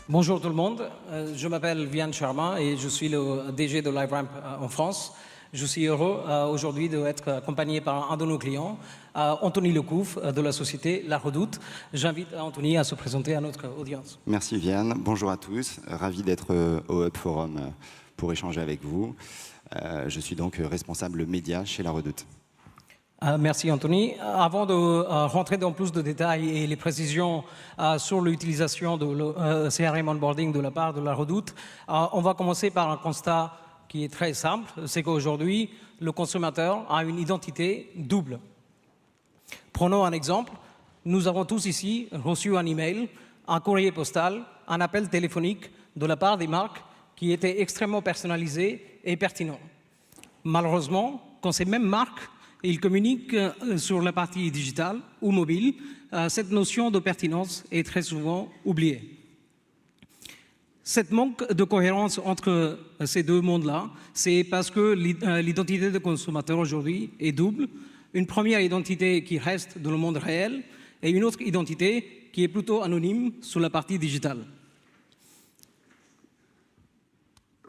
Bonjour tout le monde, je m'appelle Vian Sharma et je suis le DG de LiveRamp en France. Je suis heureux aujourd'hui d'être accompagné par un de nos clients, Anthony Lecouf de la société La Redoute. J'invite Anthony à se présenter à notre audience. Merci Vian, bonjour à tous, ravi d'être au Hub Forum pour échanger avec vous. Je suis donc responsable média chez La Redoute. Merci Anthony. Avant de rentrer dans plus de détails et les précisions sur l'utilisation de CRM onboarding de la part de La Redoute, on va commencer par un constat qui est très simple, c'est qu'aujourd'hui, le consommateur a une identité double. Prenons un exemple. Nous avons tous ici reçu un email, un courrier postal, un appel téléphonique de la part des marques qui étaient extrêmement personnalisés et pertinents. Malheureusement, quand ces mêmes marques ils communiquent sur la partie digitale ou mobile, cette notion de pertinence est très souvent oubliée. Cette manque de cohérence entre ces deux mondes-là, c'est parce que l'identité de consommateur aujourd'hui est double. Une première identité qui reste dans le monde réel et une autre identité qui est plutôt anonyme sur la partie digitale.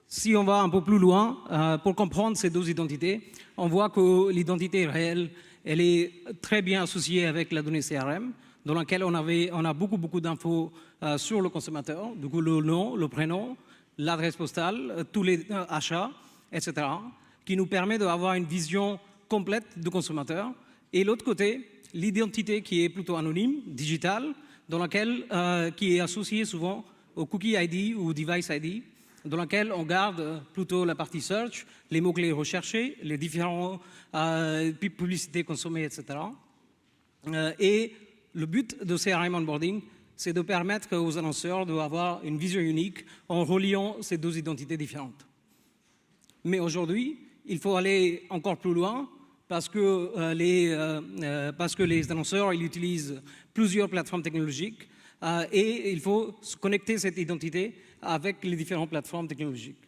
Si on va un peu plus loin, pour comprendre ces deux identités, on voit que l'identité réelle, elle est très bien associée avec la donnée CRM, dans laquelle on a beaucoup d'infos sur le consommateur, du coup le nom, le prénom, l'adresse postale, tous les achats, etc., qui nous permet d'avoir une vision complète du consommateur. Et l'autre côté, l'identité qui est plutôt anonyme, digitale, dans laquelle, qui est associée souvent au cookie ID ou device ID, dans laquelle on garde plutôt la partie search, les mots-clés recherchés, les différentes publicités consommées, etc. Et le but de CRM Onboarding, c'est de permettre aux annonceurs d'avoir une vision unique en reliant ces deux identités différentes. Mais aujourd'hui, il faut aller encore plus loin parce que les annonceurs ils utilisent plusieurs plateformes technologiques et il faut se connecter cette identité avec les différentes plateformes technologiques.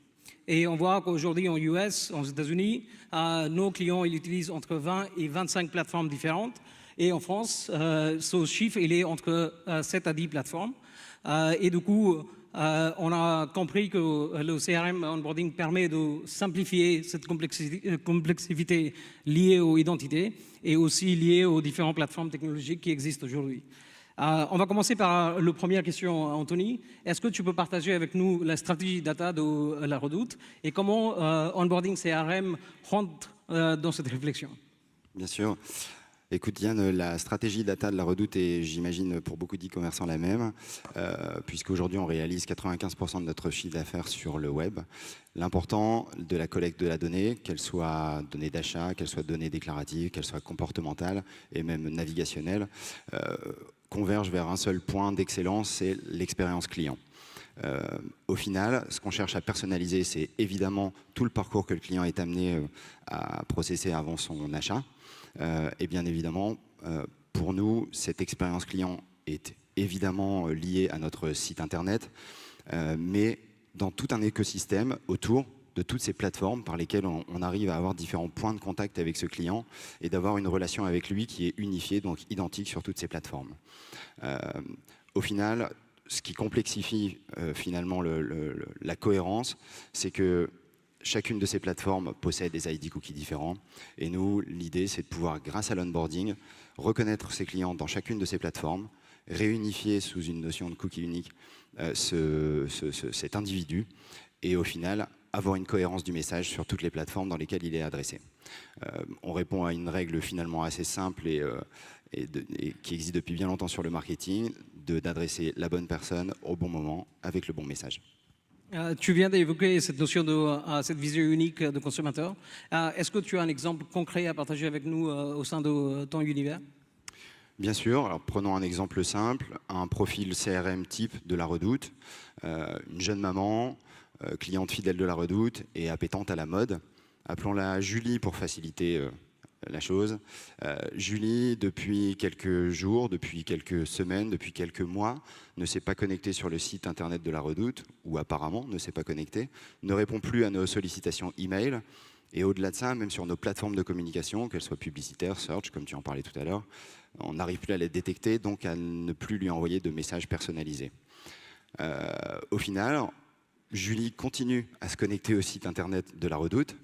Et on voit qu'aujourd'hui en US, aux États-Unis, nos clients ils utilisent entre 20 et 25 plateformes différentes. Et en France, ce chiffre il est entre 7 à 10 plateformes. Et du coup, on a compris que le CRM onboarding permet de simplifier cette complexité liée aux identités et aussi liée aux différentes plateformes technologiques qui existent aujourd'hui. On va commencer par la première question, Anthony. Est-ce que tu peux partager avec nous la stratégie data de La Redoute et comment onboarding CRM rentre dans cette réflexion? Bien sûr. Écoute Yann, la stratégie data de La Redoute est, j'imagine, pour beaucoup d'e-commerçants la même, puisqu'aujourd'hui on réalise 95% de notre chiffre d'affaires sur le web. L'important de la collecte de la donnée, qu'elle soit donnée d'achat, qu'elle soit donnée déclarative, qu'elle soit comportementale et même navigationnelle, converge vers un seul point d'excellence, c'est l'expérience client. Au final, ce qu'on cherche à personnaliser, c'est évidemment tout le parcours que le client est amené à processer avant son achat. Et bien évidemment, pour nous, cette expérience client est évidemment liée à notre site internet, mais dans tout un écosystème autour de toutes ces plateformes par lesquelles on arrive à avoir différents points de contact avec ce client et d'avoir une relation avec lui qui est unifiée, donc identique sur toutes ces plateformes. Au final, ce qui complexifie finalement la cohérence, c'est que chacune de ces plateformes possède des ID cookies différents. Et nous, l'idée, c'est de pouvoir, grâce à l'onboarding, reconnaître ses clients dans chacune de ces plateformes, réunifier sous une notion de cookie unique cet individu et au final, avoir une cohérence du message sur toutes les plateformes dans lesquelles il est adressé. On répond à une règle finalement assez simple et qui existe depuis bien longtemps sur le marketing, d'adresser la bonne personne au bon moment avec le bon message. Tu viens d'évoquer cette notion de cette vision unique de consommateur. Est-ce que tu as un exemple concret à partager avec nous au sein de ton univers? Bien sûr. Alors, prenons un exemple simple, un profil CRM type de La Redoute, une jeune maman, cliente fidèle de La Redoute et appétente à la mode. Appelons-la Julie pour faciliter la chose. Julie, depuis quelques jours, depuis quelques semaines, depuis quelques mois, ne s'est pas connectée sur le site internet de La Redoute, ou apparemment ne s'est pas connectée, ne répond plus à nos sollicitations email, et au-delà de ça, même sur nos plateformes de communication, qu'elles soient publicitaires, search, comme tu en parlais tout à l'heure, on n'arrive plus à les détecter, donc à ne plus lui envoyer de messages personnalisés. Au final, Julie continue à se connecter au site internet de la Redoute.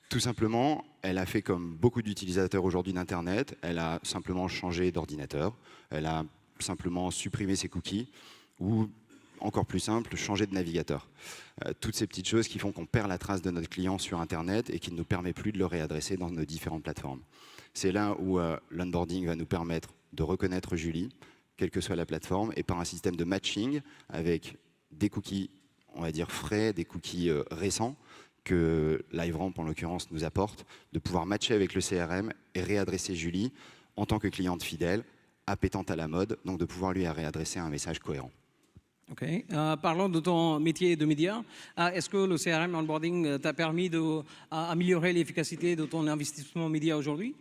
Tout simplement, elle a fait comme beaucoup d'utilisateurs aujourd'hui d'Internet, elle a simplement changé d'ordinateur, elle a simplement supprimé ses cookies ou, encore plus simple, changé de navigateur. Toutes ces petites choses qui font qu'on perd la trace de notre client sur Internet et qui ne nous permet plus de le réadresser dans nos différentes plateformes. C'est là où l'onboarding va nous permettre de reconnaître Julie, quelle que soit la plateforme, et par un système de matching avec des cookies, on va dire frais, des cookies récents, que LiveRamp en l'occurrence nous apporte, de pouvoir matcher avec le CRM et réadresser Julie en tant que cliente fidèle, appétente à la mode, donc de pouvoir lui réadresser un message cohérent. Ok. Parlons de ton métier de média. Est-ce que le CRM onboarding t'a permis d'améliorer l'efficacité de ton investissement média aujourd'hui?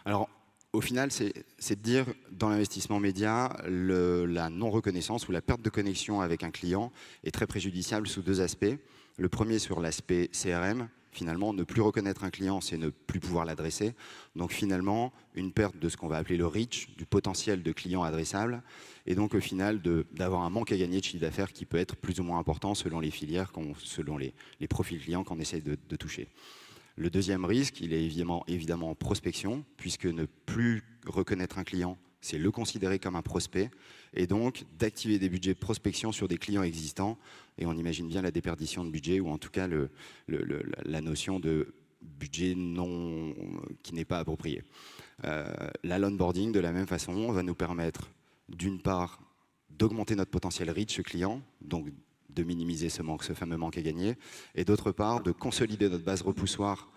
Alors, au final, c'est de dire, dans l'investissement média, la non-reconnaissance ou la perte de connexion avec un client est très préjudiciable sous deux aspects. Le premier sur l'aspect CRM, finalement, ne plus reconnaître un client, c'est ne plus pouvoir l'adresser. Donc finalement, une perte de ce qu'on va appeler le reach, du potentiel de clients adressables, et donc au final d'avoir un manque à gagner de chiffre d'affaires qui peut être plus ou moins important selon les filières, selon les profils clients qu'on essaie de toucher. Le deuxième risque, il est évidemment en prospection, puisque ne plus reconnaître un client, c'est le considérer comme un prospect, et donc d'activer des budgets de prospection sur des clients existants, et on imagine bien la déperdition de budget, ou en tout cas la notion de budget qui n'est pas approprié. L'onboarding, de la même façon, va nous permettre, d'une part, d'augmenter notre potentiel reach client, donc de minimiser ce fameux manque à gagner, et d'autre part, de consolider notre base repoussoir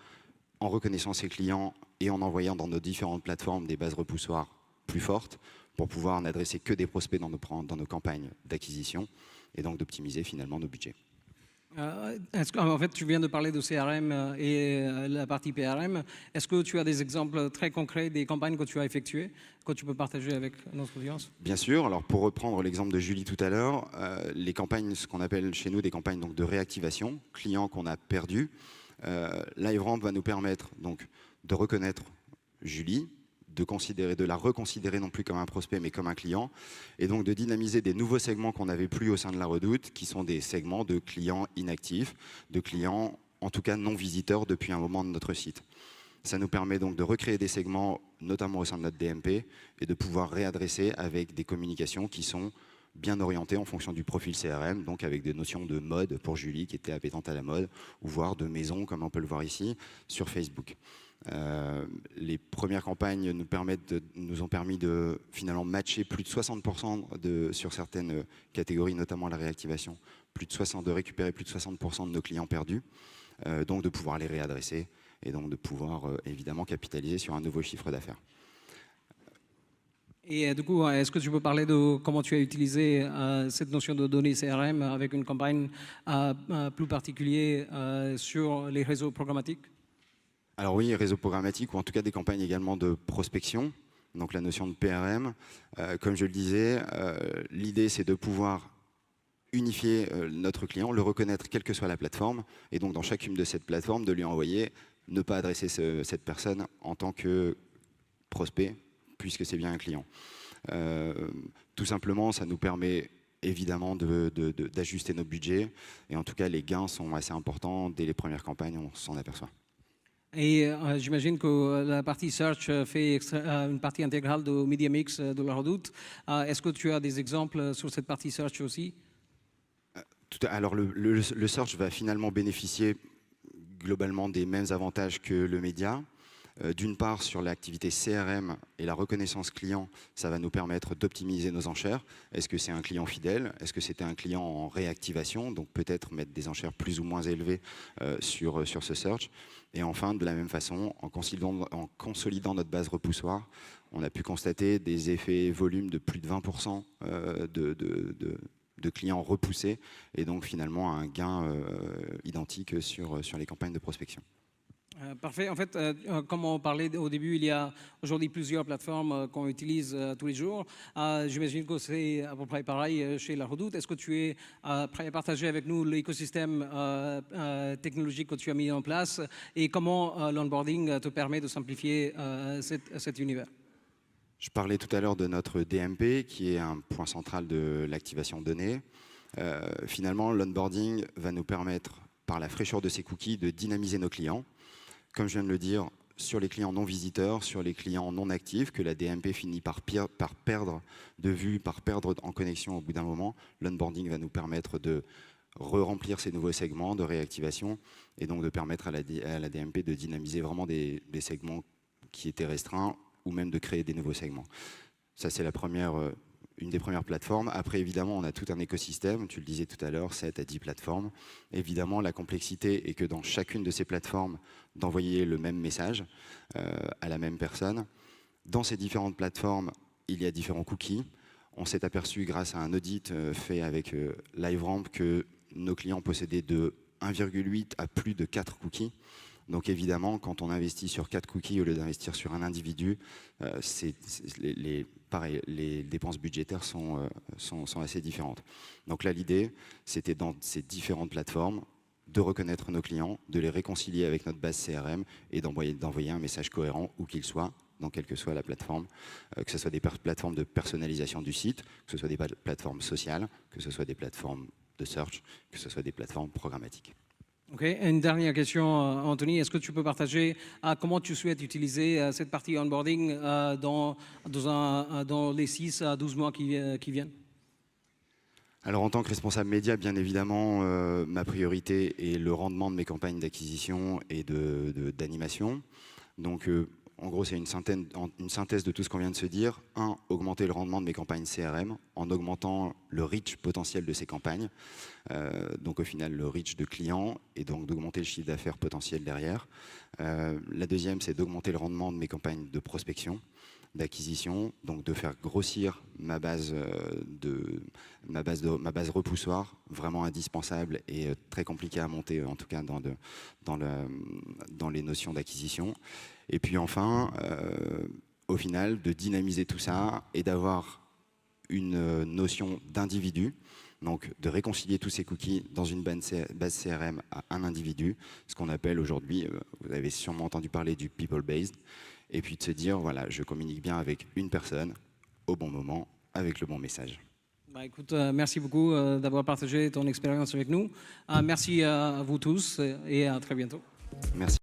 en reconnaissant ses clients et en envoyant dans nos différentes plateformes des bases repoussoirs plus fortes pour pouvoir n'adresser que des prospects dans nos campagnes d'acquisition et donc d'optimiser finalement nos budgets. En fait, tu viens de parler de CRM et la partie PRM. Est-ce que tu as des exemples très concrets des campagnes que tu as effectuées, que tu peux partager avec notre audience? Bien sûr. Alors, pour reprendre l'exemple de Julie tout à l'heure, les campagnes, ce qu'on appelle chez nous des campagnes donc, de réactivation, clients qu'on a perdus, LiveRamp va nous permettre donc, de reconnaître Julie, de la reconsidérer non plus comme un prospect mais comme un client, et donc de dynamiser des nouveaux segments qu'on n'avait plus au sein de la Redoute, qui sont des segments de clients inactifs, de clients en tout cas non visiteurs depuis un moment de notre site. Ça nous permet donc de recréer des segments, notamment au sein de notre DMP, et de pouvoir réadresser avec des communications qui sont bien orientées en fonction du profil CRM, donc avec des notions de mode pour Julie qui était appétente à la mode, ou voire de maison, comme on peut le voir ici, sur Facebook. Les premières campagnes nous ont permis de finalement matcher plus de 60% sur certaines catégories, notamment la réactivation, de récupérer plus de 60% de nos clients perdus, donc de pouvoir les réadresser et donc de pouvoir évidemment capitaliser sur un nouveau chiffre d'affaires. Et du coup, est-ce que tu peux parler de comment tu as utilisé cette notion de données CRM avec une campagne plus particulière sur les réseaux programmatiques? Alors oui, réseau programmatique ou en tout cas des campagnes également de prospection, donc la notion de PRM. Comme je le disais, l'idée c'est de pouvoir unifier notre client, le reconnaître quelle que soit la plateforme, et donc dans chacune de ces plateformes de lui envoyer, ne pas adresser cette personne en tant que prospect, puisque c'est bien un client. Tout simplement, ça nous permet évidemment d'ajuster nos budgets, et en tout cas les gains sont assez importants dès les premières campagnes, on s'en aperçoit. Et j'imagine que la partie search fait une partie intégrale de Media Mix de la Redoute. Est-ce que tu as des exemples sur cette partie search aussi? Alors le search va finalement bénéficier globalement des mêmes avantages que le média. D'une part, sur l'activité CRM et la reconnaissance client, ça va nous permettre d'optimiser nos enchères. Est-ce que c'est un client fidèle? Est-ce que c'était un client en réactivation? Donc peut-être mettre des enchères plus ou moins élevées sur ce search. Et enfin, de la même façon, en consolidant notre base repoussoir, on a pu constater des effets volume de plus de 20% de clients repoussés, et donc finalement un gain identique sur les campagnes de prospection. Parfait. En fait, comme on parlait au début, il y a aujourd'hui plusieurs plateformes qu'on utilise tous les jours. J'imagine que c'est à peu près pareil chez la Redoute. Est-ce que tu es prêt à partager avec nous l'écosystème technologique que tu as mis en place et comment l'onboarding te permet de simplifier cet univers? Je parlais tout à l'heure de notre DMP, qui est un point central de l'activation de données. Finalement, l'onboarding va nous permettre, par la fraîcheur de ces cookies, de dynamiser nos clients. Comme je viens de le dire, sur les clients non visiteurs, sur les clients non actifs, que la DMP finit par perdre de vue, par perdre en connexion au bout d'un moment, l'onboarding va nous permettre de re-remplir ces nouveaux segments de réactivation et donc de permettre à la DMP de dynamiser vraiment des segments qui étaient restreints ou même de créer des nouveaux segments. Ça, c'est une des premières plateformes. Après, évidemment, on a tout un écosystème, tu le disais tout à l'heure, 7 à 10 plateformes. Évidemment, la complexité est que dans chacune de ces plateformes, d'envoyer le même message à la même personne. Dans ces différentes plateformes, il y a différents cookies. On s'est aperçu, grâce à un audit fait avec LiveRamp, que nos clients possédaient de 1,8 à plus de 4 cookies. Donc évidemment, quand on investit sur 4 cookies au lieu d'investir sur un individu, pareil, les dépenses budgétaires sont assez différentes. Donc là, l'idée, c'était dans ces différentes plateformes de reconnaître nos clients, de les réconcilier avec notre base CRM et d'envoyer un message cohérent où qu'il soit, dans quelle que soit la plateforme, que ce soit des plateformes de personnalisation du site, que ce soit des plateformes sociales, que ce soit des plateformes de search, que ce soit des plateformes programmatiques. Ok, une dernière question, Anthony. Est-ce que tu peux partager comment tu souhaites utiliser cette partie onboarding dans les 6 à 12 mois qui viennent? Alors en tant que responsable média, bien évidemment, ma priorité est le rendement de mes campagnes d'acquisition et d'animation. Donc en gros, c'est une synthèse de tout ce qu'on vient de se dire. 1, augmenter le rendement de mes campagnes CRM en augmentant le reach potentiel de ces campagnes. Donc au final, le reach de clients et donc d'augmenter le chiffre d'affaires potentiel derrière. La deuxième, c'est d'augmenter le rendement de mes campagnes de prospection, d'acquisition, donc de faire grossir ma base repoussoir, vraiment indispensable et très compliqué à monter, en tout cas dans les notions d'acquisition. Et puis enfin, au final, de dynamiser tout ça et d'avoir une notion d'individu, donc de réconcilier tous ces cookies dans une base CRM à un individu, ce qu'on appelle aujourd'hui, vous avez sûrement entendu parler du people-based, et puis de se dire, voilà, je communique bien avec une personne, au bon moment, avec le bon message. Bah, écoute, merci beaucoup d'avoir partagé ton expérience avec nous. Merci à vous tous et à très bientôt. Merci.